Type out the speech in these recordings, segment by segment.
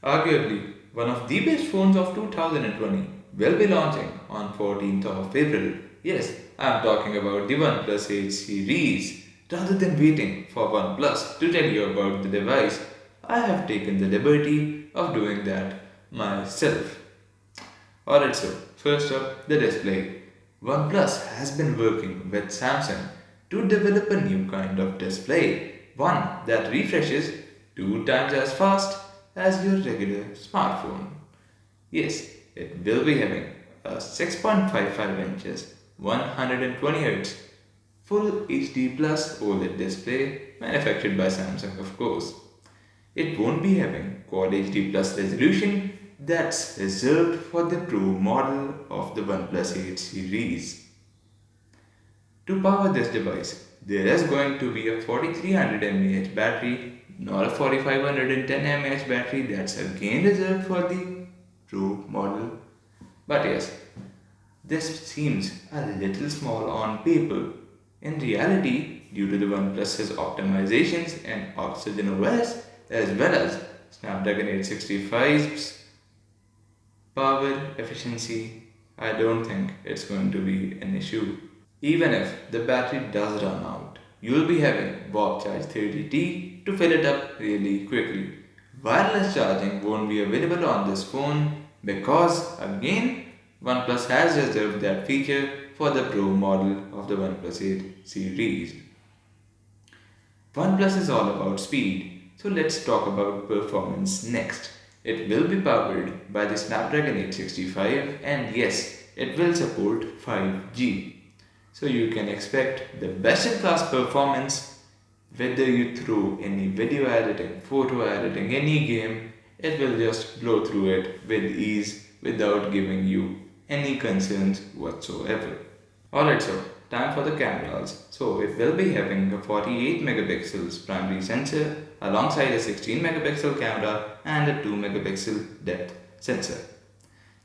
Arguably, one of the best phones of 2020 will be launching on 14th of April. Yes, I'm talking about the OnePlus 8 series. Rather than waiting for OnePlus to tell you about the device, I have taken the liberty of doing that myself. Alright, so first up, the display. OnePlus has been working with Samsung to develop a new kind of display, one that refreshes two times as fast as your regular smartphone. Yes, it will be having a 6.55 inches, 120 Hz full HD plus OLED display manufactured by Samsung, of course. It won't be having Quad HD Plus resolution that's reserved for the Pro model of the OnePlus 8 series. To power this device, there is going to be a 4300 mAh battery, not a 4510 mAh battery that's again reserved for the Pro model. But yes, this seems a little small on paper. In reality, due to the OnePlus's optimizations and Oxygen OS, as well as Snapdragon 865's power efficiency, I don't think it's going to be an issue. Even if the battery does run out, you'll be having Bob Charge 30T to fill it up really quickly. Wireless charging won't be available on this phone because, again, OnePlus has reserved that feature for the Pro model of the OnePlus 8 series. OnePlus is all about speed, so let's talk about performance next. It will be powered by the Snapdragon 865 and yes, it will support 5G. So you can expect the best in class performance whether you throw any video editing, photo editing, any game, it will just blow through it with ease without giving you any concerns whatsoever. Alright, so time for the cameras. So it will be having a 48 megapixels primary sensor alongside a 16 megapixel camera and a 2 megapixel depth sensor.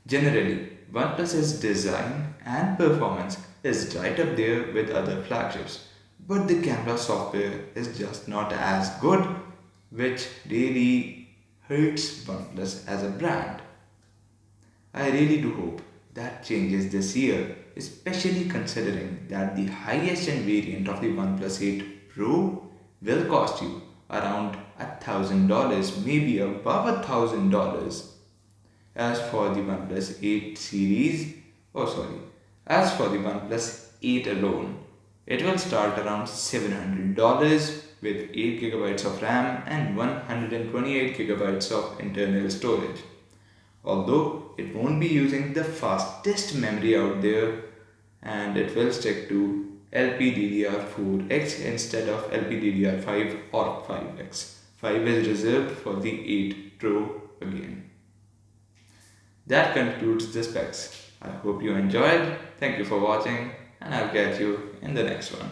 Generally, OnePlus's design and performance is right up there with other flagships, but the camera software is just not as good, which really hurts OnePlus as a brand. I really do hope that changes this year, especially considering that the highest end variant of the OnePlus 8 Pro will cost you around $1,000, maybe above $1,000. As for the OnePlus 8 series, as for the OnePlus 8 alone, it will start around $700 with 8 gigabytes of RAM and 128 gigabytes of internal storage. Although it won't be using the fastest memory out there and it will stick to LPDDR4X instead of LPDDR5 or 5X. 5 is reserved for the 8 Pro again. That concludes the specs. I hope you enjoyed. Thank you for watching and I'll catch you in the next one.